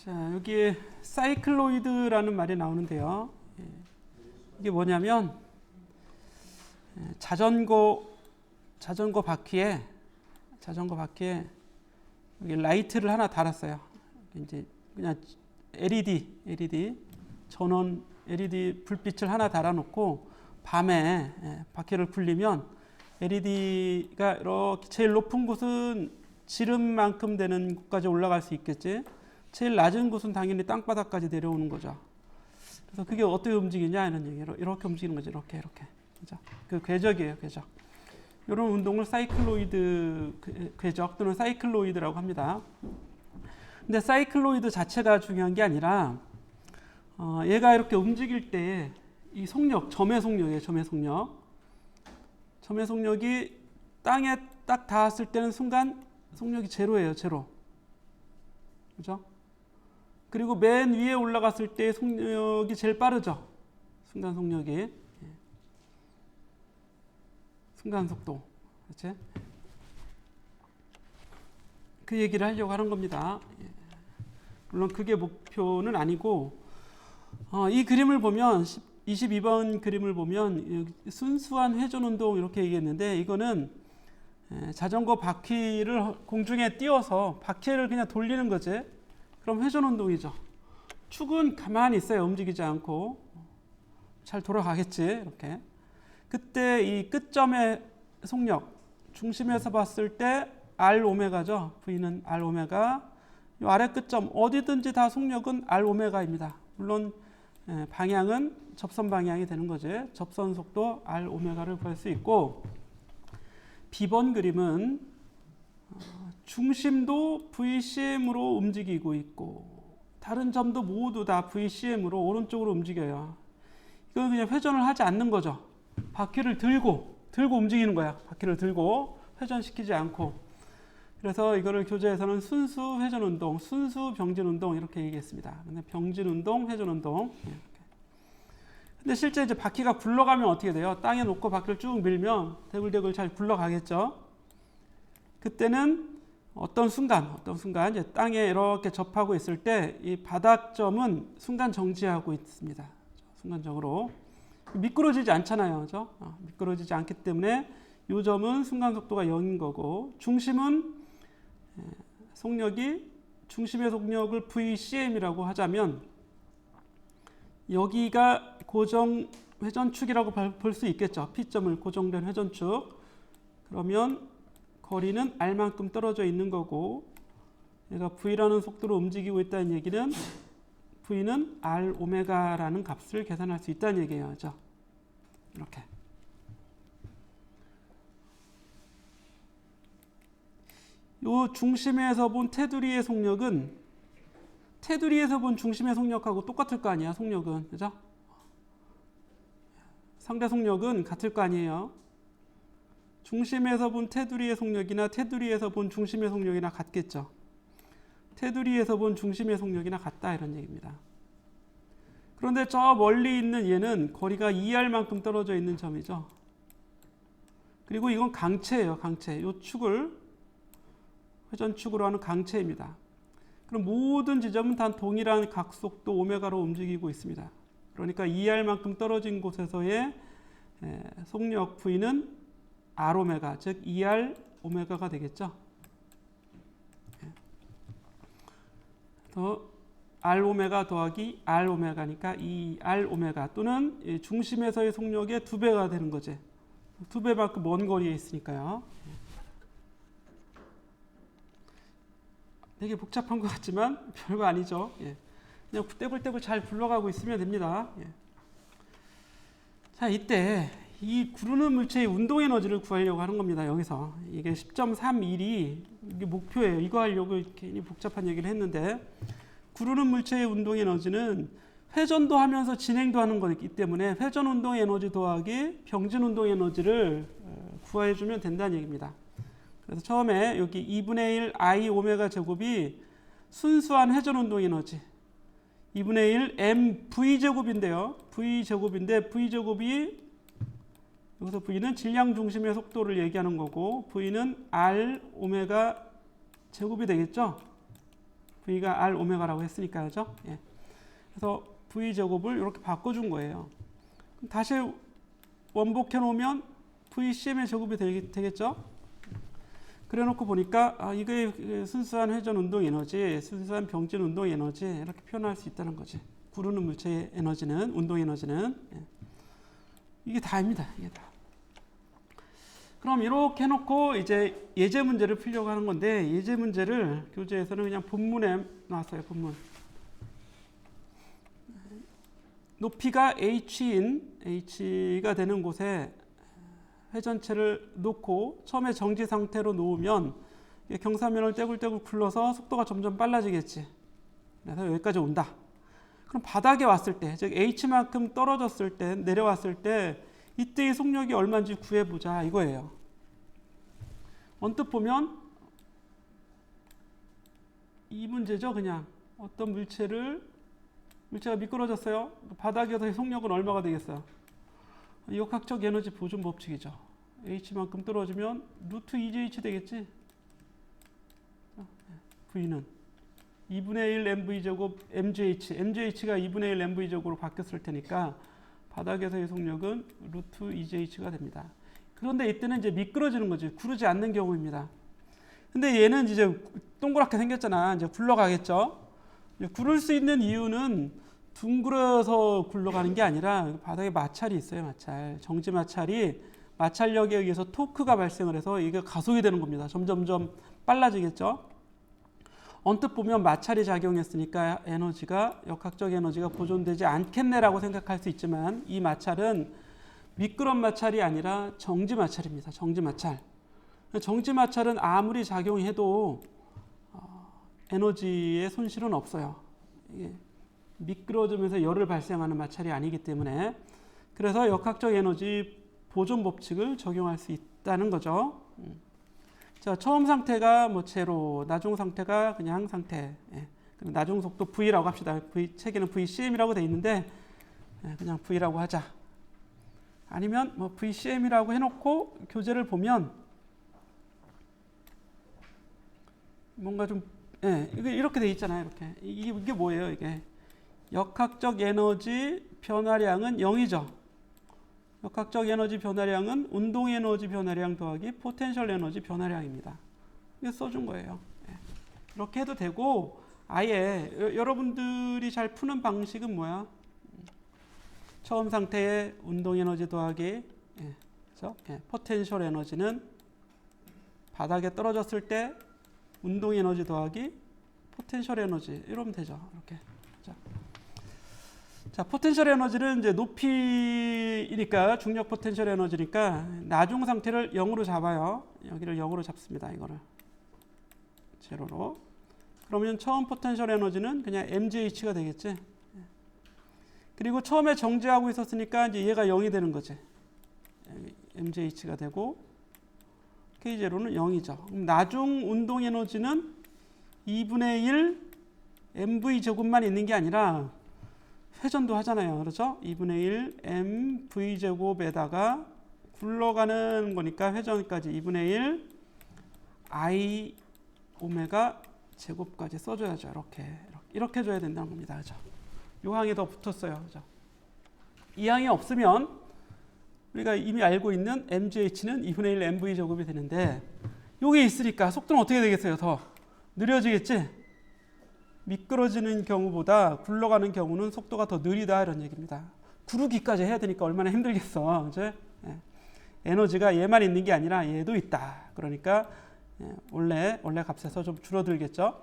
자, 여기에 사이클로이드라는 말이 나오는데요. 이게 뭐냐면 자전거 바퀴에 여기 라이트를 하나 달았어요. 이제 그냥 LED 전원 LED 불빛을 하나 달아놓고 밤에 바퀴를 굴리면 LED가 이렇게 제일 높은 곳은 지름만큼 되는 곳까지 올라갈 수 있겠지. 제일 낮은 곳은 당연히 땅바닥까지 내려오는 거죠. 그래서 그게 어떻게 움직이냐 이런 얘기로 이렇게 움직이는 거죠. 이렇게. 그죠? 그 궤적이에요, 궤적. 이런 운동을 사이클로이드 궤적 또는 사이클로이드라고 합니다. 근데 사이클로이드 자체가 중요한 게 아니라 얘가 이렇게 움직일 때 이 속력, 점의 속력이에요. 점의 속력이 땅에 딱 닿았을 때는 순간 속력이 제로예요. 제로. 그죠? 그리고 맨 위에 올라갔을 때 속력이 제일 빠르죠. 순간 속력이. 순간 속도. 그렇지? 그 얘기를 하려고 하는 겁니다. 물론 그게 목표는 아니고 이 그림을 보면 22번 그림을 보면 순수한 회전운동 이렇게 얘기했는데 이거는 자전거 바퀴를 공중에 띄워서 바퀴를 그냥 돌리는 거지. 그럼 회전운동이죠. 축은 가만히 있어요. 움직이지 않고 잘 돌아가겠지. 이렇게. 그때 이 끝점의 속력 중심에서 봤을 때 R 오메가죠. V는 R 오메가. 이 아래 끝점 어디든지 다 속력은 R 오메가입니다. 물론 방향은 접선 방향이 되는 거지. 접선 속도 R 오메가를 구할 수 있고 B번 그림은 중심도 VCM으로 움직이고 있고 다른 점도 모두 다 VCM으로 오른쪽으로 움직여요. 이건 그냥 회전을 하지 않는 거죠. 바퀴를 들고 움직이는 거야. 바퀴를 들고 회전시키지 않고. 그래서 이거를 교재에서는 순수 회전운동, 순수 병진운동 이렇게 얘기했습니다. 근데 병진운동, 회전운동. 근데 실제 이제 바퀴가 굴러가면 어떻게 돼요? 땅에 놓고 바퀴를 쭉 밀면 대굴대굴 잘 굴러가겠죠. 그때는 어떤 순간 이제 땅에 이렇게 접하고 있을 때 이 바닥점은 순간 정지하고 있습니다. 순간적으로 미끄러지지 않잖아요, 그죠? 미끄러지지 않기 때문에 이 점은 순간 속도가 0인 거고 중심은 속력이 중심의 속력을 VCM이라고 하자면 여기가 고정 회전축이라고 볼 수 있겠죠. P점을 고정된 회전축. 그러면 거리는 R만큼 떨어져 있는 거고 얘가 V라는 속도로 움직이고 있다는 얘기는 V는 R 오메가라는 값을 계산할 수 있다는 얘기예요. 그죠? 이렇게. 요 중심에서 본 테두리의 속력은 테두리에서 본 중심의 속력하고 똑같을 거 아니야, 속력은. 그죠? 상대 속력은 같을 거 아니에요. 중심에서 본 테두리의 속력이나 테두리에서 본 중심의 속력이나 같겠죠. 테두리에서 본 중심의 속력이나 같다 이런 얘기입니다. 그런데 저 멀리 있는 얘는 거리가 2R만큼 떨어져 있는 점이죠. 그리고 이건 강체예요. 강체. 이 축을 회전축으로 하는 강체입니다. 그럼 모든 지점은 다 동일한 각속도 오메가로 움직이고 있습니다. 그러니까 2R만큼 떨어진 곳에서의 속력 V는 R 오메가, 즉 2R 오메가가 되겠죠. 더 R 오메가 더하기 R 오메가니까 2R 오메가 또는 중심에서의 속력의 2배가 되는 거지. 2배만큼 먼 거리에 있으니까요. 되게 복잡한 것 같지만 별거 아니죠. 그냥 떼굴떼굴 잘 굴러가고 있으면 됩니다. 자, 이때 이 구르는 물체의 운동 에너지를 구하려고 하는 겁니다. 여기서 이게 10.31이 이게 목표예요. 이거 하려고 괜히 복잡한 얘기를 했는데 구르는 물체의 운동 에너지는 회전도 하면서 진행도 하는 거기 때문에 회전 운동 에너지 더하기 병진 운동 에너지를 구해주면 된다는 얘기입니다. 그래서 처음에 여기 2분의 1 I 오메가 제곱이 순수한 회전 운동 에너지 2분의 1 m v 제곱인데요. v 제곱인데 v 제곱이 여기서 v는 질량 중심의 속도를 얘기하는 거고 v는 r 오메가 제곱이 되겠죠. V가 R 오메가라고 했으니까, 그죠? 예. 그래서 V 제곱을 이렇게 바꿔준 거예요. 그럼 다시 원복해 놓으면 VCM의 제곱이 되겠죠? 그래 놓고 보니까 이게 순수한 회전 운동 에너지, 순수한 병진 운동 에너지 이렇게 표현할 수 있다는 거지. 구르는 물체의 에너지는, 운동 에너지는. 예. 이게 다입니다. 이게 다. 그럼 이렇게 해놓고 이제 예제 문제를 풀려고 하는 건데, 예제 문제를 교재에서는 그냥 본문에 나왔어요. 본문. 높이가 H가 되는 곳에 회전체를 놓고 처음에 정지 상태로 놓으면 경사면을 떼굴떼굴 굴러서 속도가 점점 빨라지겠지. 그래서 여기까지 온다. 그럼 바닥에 왔을 때, 즉 H만큼 떨어졌을 때, 내려왔을 때 이때의 속력이 얼마인지 구해보자 이거예요. 언뜻 보면 이 문제죠. 그냥 어떤 물체가 미끄러졌어요. 바닥에서의 속력은 얼마가 되겠어요? 역학적 에너지 보존 법칙이죠. H만큼 떨어지면 루트 2JH 되겠지. V는 2분의 1 MV제곱 MGH가 2분의 1 MV제곱으로 바뀌었을 테니까 바닥에서의 속력은 루트 2JH가 됩니다. 그런데 이때는 이제 미끄러지는 거지. 구르지 않는 경우입니다. 근데 얘는 이제 동그랗게 생겼잖아. 이제 굴러가겠죠. 구를 수 있는 이유는 둥그러서 굴러가는 게 아니라 바닥에 마찰이 있어요. 마찰. 정지 마찰이 마찰력에 의해서 토크가 발생을 해서 이게 가속이 되는 겁니다. 점점점 빨라지겠죠. 언뜻 보면 마찰이 작용했으니까 역학적 에너지가 보존되지 않겠네라고 생각할 수 있지만 이 마찰은 미끄럼 마찰이 아니라 정지 마찰입니다. 정지 마찰. 정지 마찰은 아무리 작용해도 에너지의 손실은 없어요. 이게 미끄러지면서 열을 발생하는 마찰이 아니기 때문에, 그래서 역학적 에너지 보존 법칙을 적용할 수 있다는 거죠. 자, 처음 상태가 뭐 제로, 나중 상태가 그냥 상태. 예. 나중 속도 V라고 합시다. 책에는 VCM이라고 돼 있는데 그냥 V라고 하자. 아니면 뭐 VCM이라고 해놓고 교재를 보면 뭔가 좀 이렇게 돼 있잖아요. 이렇게 이게 뭐예요? 이게 역학적 에너지 변화량은 0이죠. 역학적 에너지 변화량은 운동 에너지 변화량 더하기 포텐셜 에너지 변화량입니다. 이게 써준 거예요. 이렇게 해도 되고, 아예 여러분들이 잘 푸는 방식은 뭐야? 처음 상태의 운동 에너지 더하기 그렇죠? 포텐셜 에너지는 바닥에 떨어졌을 때 운동 에너지 더하기 포텐셜 에너지 이러면 되죠. 이렇게. 자, 포텐셜 에너지는 이제 높이니까 중력 포텐셜 에너지니까 나중 상태를 0으로 잡아요. 여기를 0으로 잡습니다. 이거를 제로로. 그러면 처음 포텐셜 에너지는 그냥 MGH가 되겠지. 그리고 처음에 정지하고 있었으니까 이제 얘가 0이 되는 거지. MGH가 되고 K0는 0이죠. 그럼 나중 운동 에너지는 2분의 1 MV 제곱만 있는 게 아니라 회전도 하잖아요. 그렇죠? 2분의 1 MV 제곱에다가 굴러가는 거니까 회전까지 2분의 1 I 오메가 제곱까지 써줘야죠. 이렇게 줘야 된다는 겁니다. 그렇죠? 이 항이 더 붙었어요. 그렇죠? 이 항이 없으면 우리가 이미 알고 있는 MGH는 2분의 1 MV 제곱이 되는데 여기 있으니까 속도는 어떻게 되겠어요? 더 느려지겠지? 미끄러지는 경우보다 굴러가는 경우는 속도가 더 느리다 이런 얘기입니다. 구르기까지 해야 되니까 얼마나 힘들겠어. 이제 에너지가 얘만 있는 게 아니라 얘도 있다. 그러니까 원래 값에서 좀 줄어들겠죠.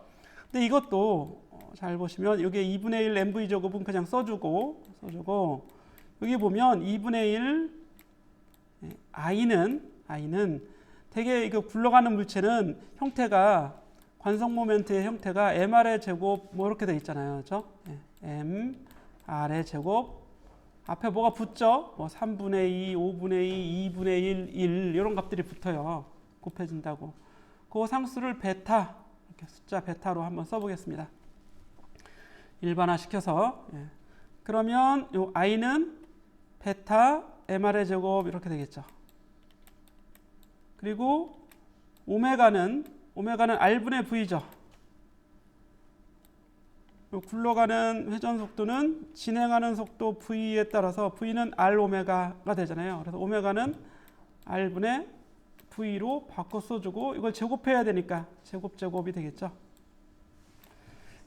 근데 이것도 잘 보시면 여기 2분의 1 MV 제곱은 그냥 써주고 여기 보면 2분의 1 I는 되게 이거 굴러가는 물체는 형태가 관성 모멘트의 형태가 mr의 제곱 뭐 이렇게 돼 있잖아요. 그렇죠? mr의 제곱 앞에 뭐가 붙죠? 뭐 3분의 2, 5분의 2, 2분의 1 이런 값들이 붙어요. 곱해진다고. 그 상수를 베타 이렇게 숫자 베타로 한번 써보겠습니다. 일반화 시켜서 그러면 요 i는 베타 mr의 제곱 이렇게 되겠죠. 그리고 오메가는 R분의 V죠. 굴러가는 회전 속도는 진행하는 속도 V에 따라서 V는 R 오메가가 되잖아요. 그래서 오메가는 R분의 V로 바꿔 써주고 이걸 제곱해야 되니까 제곱이 되겠죠.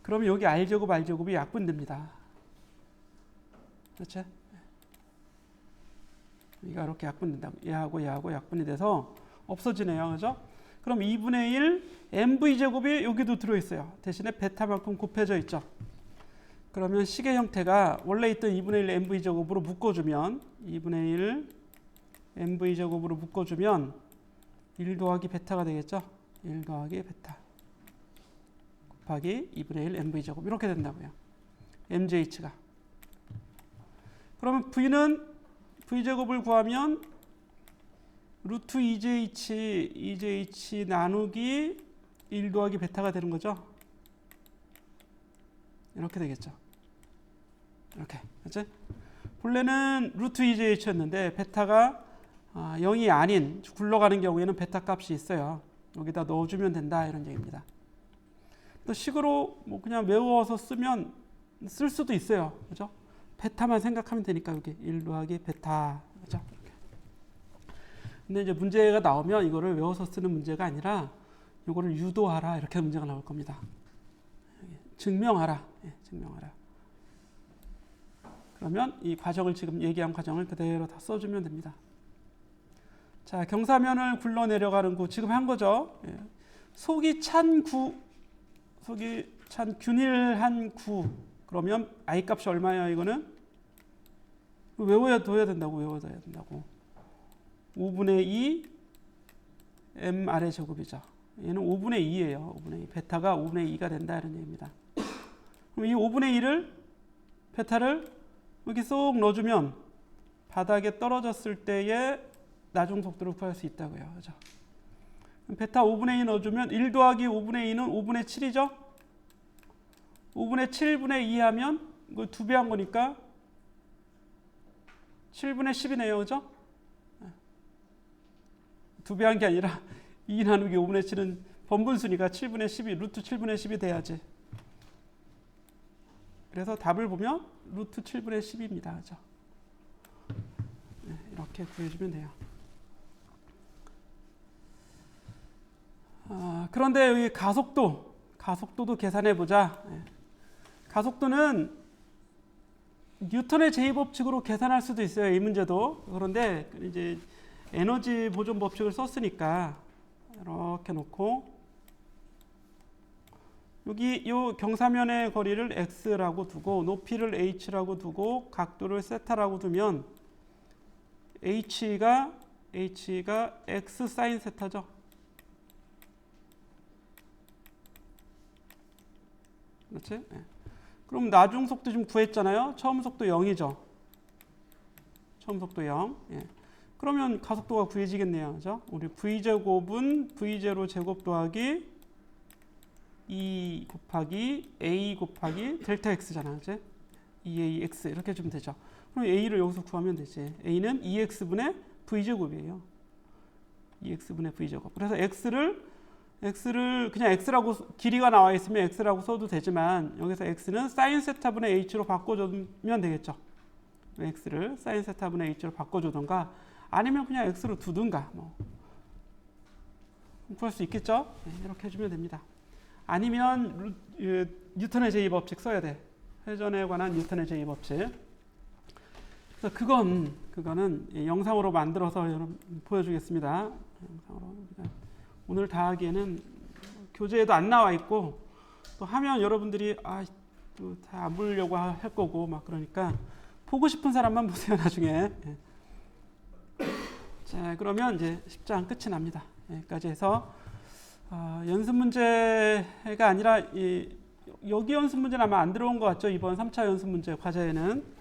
그러면 여기 R제곱, R제곱이 약분됩니다. 그렇죠? 이가 이렇게 약분된다고. 얘하고 약분이 돼서 없어지네요. 그죠? 그럼 2분의 1 mv제곱이 여기도 들어있어요. 대신에 베타만큼 곱해져 있죠. 그러면 식의 형태가 원래 있던 2분의 1 mv제곱으로 묶어주면 2분의 1 mv제곱으로 묶어주면 1 더하기 베타가 되겠죠. 1 더하기 베타 곱하기 2분의 1 mv제곱 이렇게 된다고요. mjh가. 그러면 v제곱을 구하면 루트 2jh 나누기 1 더하기 베타가 되는 거죠. 이렇게 되겠죠. 이렇게. 그치? 본래는 루트 2jh였는데 베타가 0이 아닌 굴러가는 경우에는 베타 값이 있어요. 여기다 넣어주면 된다 이런 얘기입니다. 또 식으로 뭐 그냥 외워서 쓰면 쓸 수도 있어요. 그죠? 베타만 생각하면 되니까 여기 1 더하기 베타. 그죠? 근데 이제 문제가 나오면 이거를 외워서 쓰는 문제가 아니라 이거를 유도하라 이렇게 문제가 나올 겁니다. 증명하라. 증명하라. 그러면 이 과정을 지금 얘기한 과정을 그대로 다 써주면 됩니다. 자, 경사면을 굴러 내려가는 구 지금 한 거죠. 속이 찬 균일한 구. 그러면 I 값이 얼마예요? 이거는 외워둬야 된다고. 5분의 2 m r의 제곱이죠. 얘는 5분의 2예요. 5분의 2. 베타가 5분의 2가 된다 이런 얘기입니다. 그럼 이 5분의 2를 베타를 여기 쏙 넣어주면 바닥에 떨어졌을 때의 나중 속도를 구할 수 있다고요. 그죠? 베타 5분의 2 넣어주면 1 더하기 5분의 2는 5분의 7이죠. 5분의 7분의 2 하면 이거 2배 한 거니까 7분의 10이네요. 그죠? 2배 한 게 아니라 2 나누기 5분의 7은 번분수니까 7분의 10이 루트 7분의 10이 돼야지. 그래서 답을 보면 루트 7분의 10입니다. 그죠? 이렇게 구해주면 돼요. 그런데 여기 가속도도 계산해 보자. 가속도는 뉴턴의 제2법칙으로 계산할 수도 있어요. 이 문제도. 그런데 이제 에너지 보존 법칙을 썼으니까 이렇게 놓고 여기 이 경사면의 거리를 x라고 두고 높이를 h라고 두고 각도를 세타라고 두면 h가 x 사인 세타죠. 그렇지? 그럼 나중 속도 지금 구했잖아요. 처음 속도 0이죠. 처음 속도 0. 그러면 가속도가 구해지겠네요. 그죠? 우리 v제곱은 v0 제곱 더하기 2 곱하기 a 곱하기 델타 x잖아. 그치? 2ax 이렇게 주면 되죠. 그럼 a를 여기서 구하면 되지. a는 2x분의 v제곱이에요. 2x분의 v제곱. 그래서 x를 그냥 x라고 길이가 나와 있으면 x라고 써도 되지만 여기서 x는 sin 세타분의 h로 바꿔주면 되겠죠. x를 sin 세타분의 h로 바꿔주던가 아니면 그냥 x로 두든가 뭐 구할 수 있겠죠. 이렇게 해주면 됩니다. 아니면 뉴턴의 제2법칙 써야 돼. 회전에 관한 뉴턴의 제2법칙. 그래서 그거는 영상으로 만들어서 여러분 보여주겠습니다. 영상으로 오늘 다 하기에는 교재에도 안 나와 있고 또 하면 여러분들이 또 다 안 보려고 할 거고 막 그러니까 보고 싶은 사람만 보세요 나중에. 자, 그러면 이제 10장 끝이 납니다. 여기까지 해서 연습 문제가 아니라 여기 연습 문제는 아마 안 들어온 것 같죠. 이번 3차 연습 문제 과제에는.